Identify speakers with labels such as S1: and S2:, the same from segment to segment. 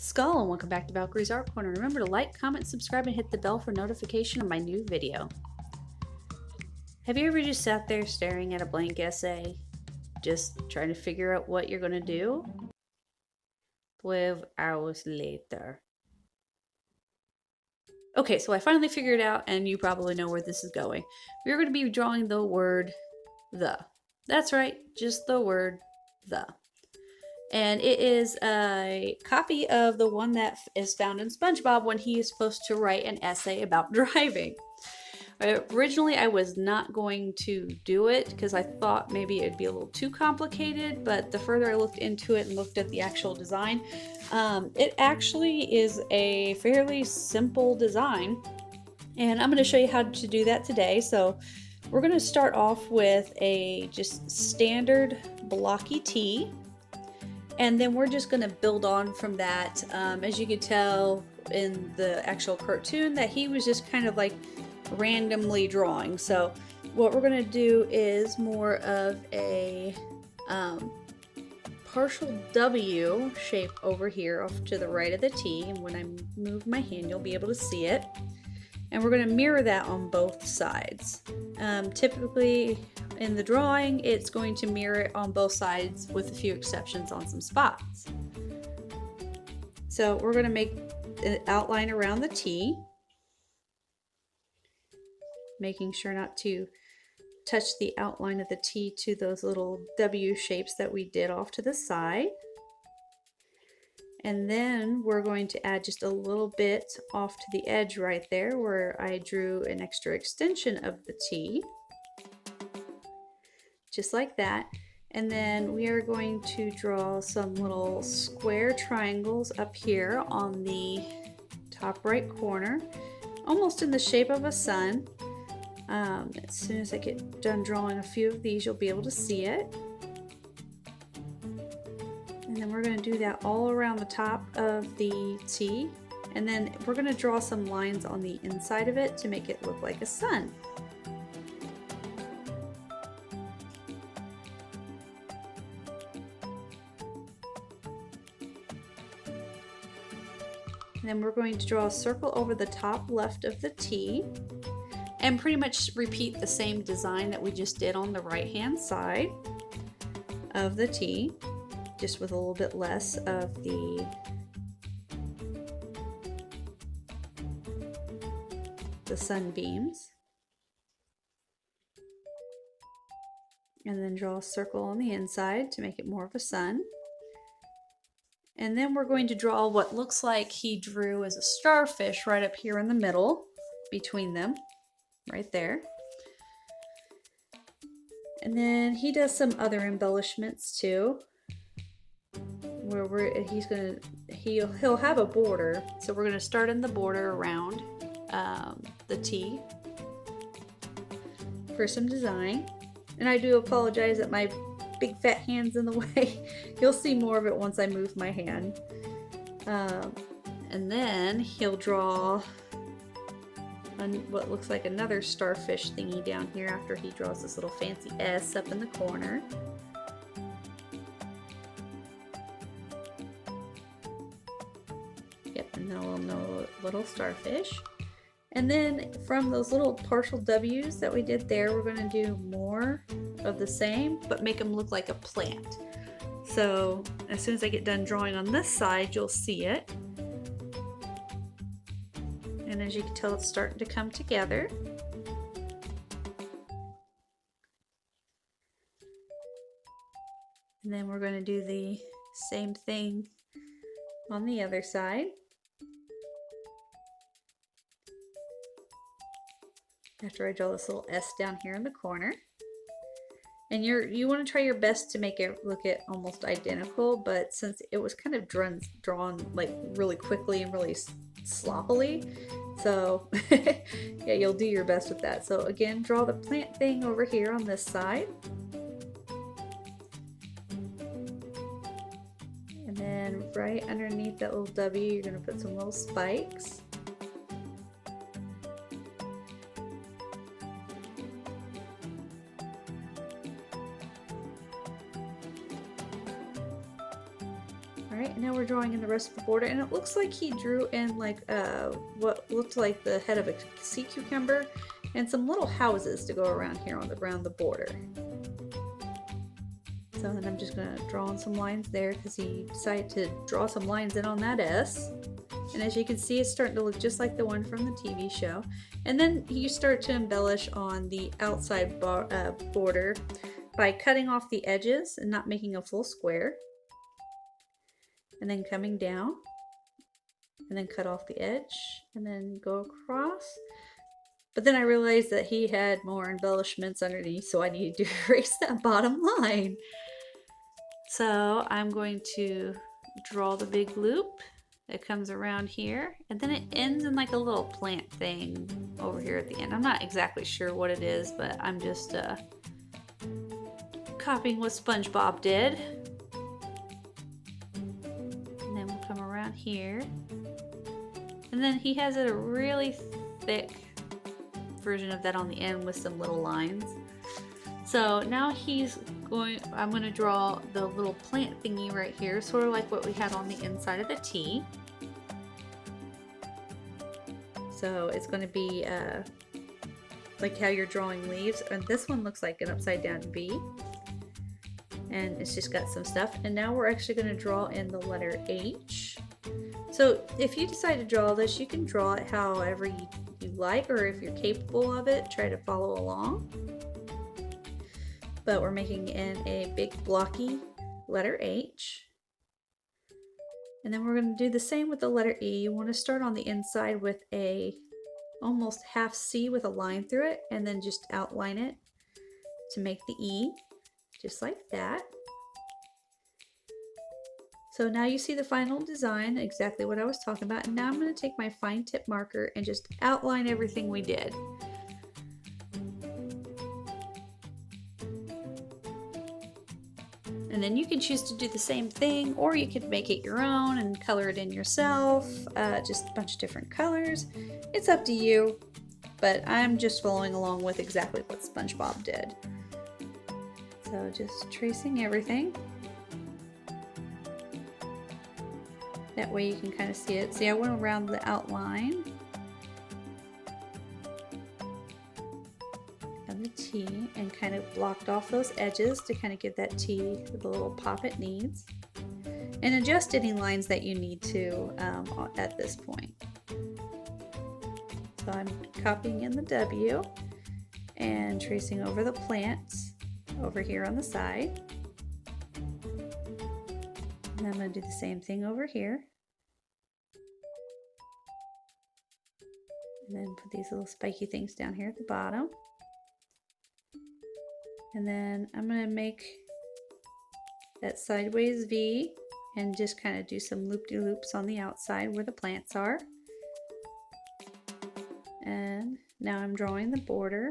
S1: Skull, and welcome back to Valkyrie's Art Corner. Remember to like, comment, subscribe, and hit the bell for notification of my new video. Have you ever just sat there staring at a blank essay, just trying to figure out what you're going to do? 12 hours later. Okay, so I finally figured it out, and you probably know where this is going. We're going to be drawing the word the. That's right, just the word the. And it is a copy of the one that is found in Spongebob when he is supposed to write an essay about driving. Originally, I was not going to do it because I thought maybe it'd be a little too complicated, but the further I looked into it and looked at the actual design, it actually is a fairly simple design. And I'm going to show you how to do that today. So we're going to start off with a just standard blocky T. And then we're just going to build on from that. As you can tell in the actual cartoon, that he was just kind of like randomly drawing. So what we're going to do is more of a partial W shape over here off to the right of the T. And when I move my hand, you'll be able to see it. And we're going to mirror that on both sides. Typically in the drawing, it's going to mirror it on both sides with a few exceptions on some spots. So we're going to make an outline around the T, making sure not to touch the outline of the T to those little W shapes that we did off to the side. And then we're going to add just a little bit off to the edge right there where I drew an extra extension of the T. Just like that. And then we are going to draw some little square triangles up here on the top right corner, almost in the shape of a sun. As soon as I get done drawing a few of these, you'll be able to see it. And then we're going to do that all around the top of the T. And then we're going to draw some lines on the inside of it to make it look like a sun. And then we're going to draw a circle over the top left of the T and pretty much repeat the same design that we just did on the right hand side of the T, just with a little bit less of the sunbeams. And then draw a circle on the inside to make it more of a sun. And then we're going to draw what looks like he drew as a starfish right up here in the middle between them, right there. And then he does some other embellishments too, where he'll have a border. So we're going to start in the border around the T for some design. And I do apologize that my big fat hand's in the way. You'll see more of it once I move my hand. And then he'll draw what looks like another starfish thingy down here after he draws this little fancy S up in the corner. Yep, and then a little starfish. And then from those little partial W's that we did there, we're going to do more of the same, but make them look like a plant. So as soon as I get done drawing on this side, you'll see it. And as you can tell, it's starting to come together. And then we're going to do the same thing on the other side. After I draw this little S down here in the corner. And you want to try your best to make it look almost identical, but since it was kind of drawn like really quickly and really sloppily, so yeah, you'll do your best with that. So again, draw the plant thing over here on this side. And then right underneath that little W, you're going to put some little spikes. Alright, now we're drawing in the rest of the border, and it looks like he drew in like what looked like the head of a sea cucumber and some little houses to go around here around the border. So then I'm just gonna draw in some lines there because he decided to draw some lines in on that S. And as you can see, it's starting to look just like the one from the TV show. And then you start to embellish on the outside border by cutting off the edges and not making a full square. And then coming down, and then cut off the edge, and then go across. But then I realized that he had more embellishments underneath, so I needed to erase that bottom line. So I'm going to draw the big loop that comes around here, and then it ends in like a little plant thing over here at the end. I'm not exactly sure what it is, but I'm just copying what Spongebob did. And then we'll come around here. And then he has a really thick version of that on the end with some little lines. So now I'm going to draw the little plant thingy right here, sort of like what we had on the inside of the T. So it's going to be like how you're drawing leaves, and this one looks like an upside down V, and it's just got some stuff. And now we're actually going to draw in the letter H. So if you decide to draw this, you can draw it however you like, or if you're capable of it, try to follow along. But we're making in a big blocky letter H. And then we're going to do the same with the letter E. You want to start on the inside with a almost half C with a line through it, and then just outline it to make the E, just like that. So now you see the final design, exactly what I was talking about. And now I'm going to take my fine tip marker and just outline everything we did. And then you can choose to do the same thing, or you could make it your own and color it in yourself, just a bunch of different colors. It's up to you, but I'm just following along with exactly what Spongebob did. So just tracing everything. That way you can kind of see it. See, I went around the outline of the T and kind of blocked off those edges to kind of give that T the little pop it needs. And adjust any lines that you need to at this point. So I'm copying in the W and tracing over the plants over here on the side. And I'm going to do the same thing over here. And then put these little spiky things down here at the bottom. And then I'm going to make that sideways V and just kind of do some loop-de-loops on the outside where the plants are. And now I'm drawing the border.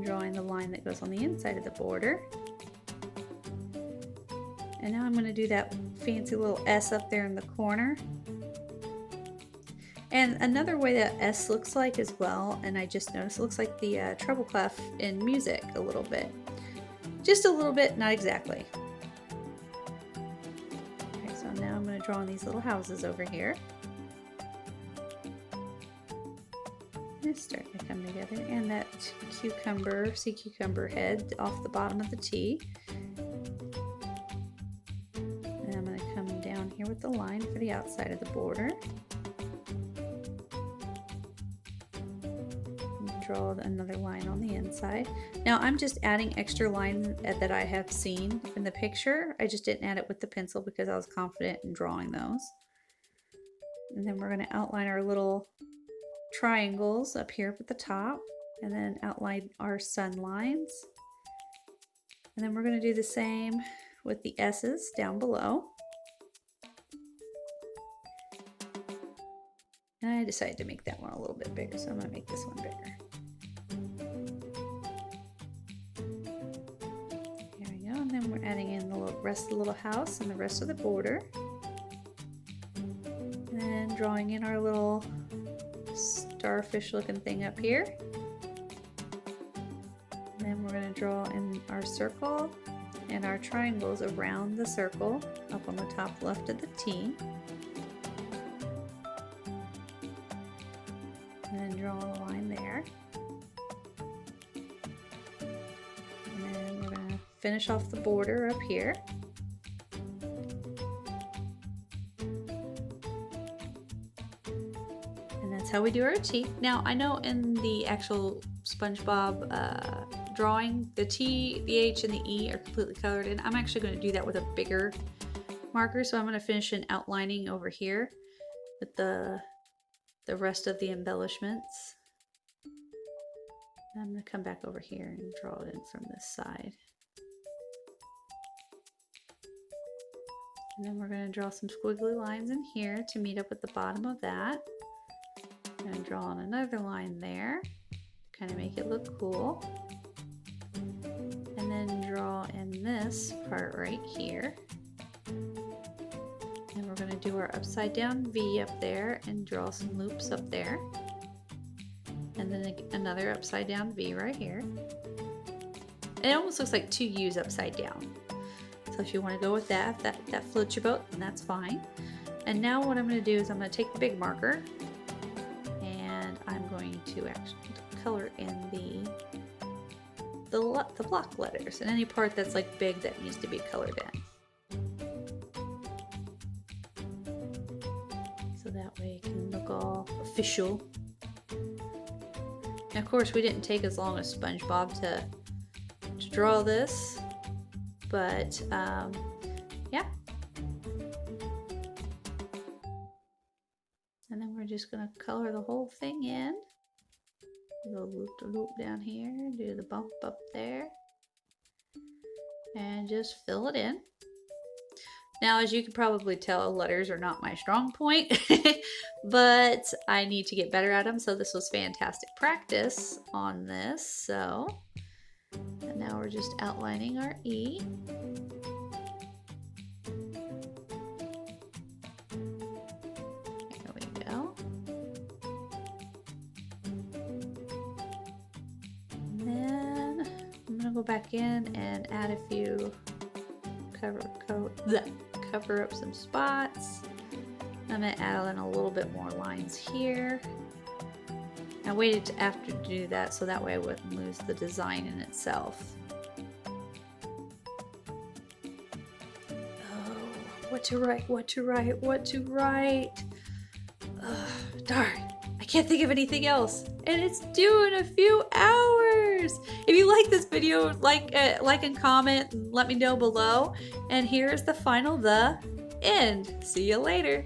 S1: Drawing the line that goes on the inside of the border. And now I'm going to do that fancy little S up there in the corner. And another way that S looks like as well, and I just noticed, it looks like the treble clef in music a little bit. Just a little bit, not exactly. Okay, so now I'm going to draw on these little houses over here. It's starting to come together, and that sea cucumber head off the bottom of the T. And I'm going to come down here with the line for the outside of the border. And draw another line on the inside. Now I'm just adding extra lines that I have seen in the picture. I just didn't add it with the pencil because I was confident in drawing those. And then we're going to outline our little triangles up here at the top, and then outline our sun lines. And then we're going to do the same with the S's down below. And I decided to make that one a little bit bigger, so I'm going to make this one bigger. Here we go, and then we're adding in the rest of the little house and the rest of the border. And then drawing in our little starfish looking thing up here. And then we're going to draw in our circle and our triangles around the circle up on the top left of the T. And then draw a line there. And then we're going to finish off the border up here. And that's how we do our T. Now, I know in the actual Spongebob drawing, the T, the H, and the E are completely colored in. I'm actually going to do that with a bigger marker, so I'm going to finish an outlining over here with the rest of the embellishments. I'm going to come back over here and draw it in from this side. And then we're going to draw some squiggly lines in here to meet up with the bottom of that. I'm going to draw on another line there to kind of make it look cool. And then draw in this part right here. And we're going to do our upside down V up there and draw some loops up there. And then another upside down V right here. It almost looks like two U's upside down. So if you want to go with that, if that floats your boat, then that's fine. And now what I'm going to do is I'm going to take the big marker and I'm going to actually color in the block letters and any part that's like big that needs to be colored in. So that way it can look all official. And of course we didn't take as long as Spongebob to draw this, but yeah. And then we're just gonna color the whole thing in. Go loop to loop down here, do the bump up there, and just fill it in. Now, as you can probably tell, letters are not my strong point, but I need to get better at them, so this was fantastic practice on this. So, and now we're just outlining our E. There we go. And then I'm gonna go back in and add a few cover up some spots. I'm going to add in a little bit more lines here. I waited after to do that so that way I wouldn't lose the design in itself. Oh, what to write, what to write, what to write. Ugh, darn, I can't think of anything else. And it's due in a few hours. If you like this video, like and comment and let me know below. And here's the final, the end. See you later.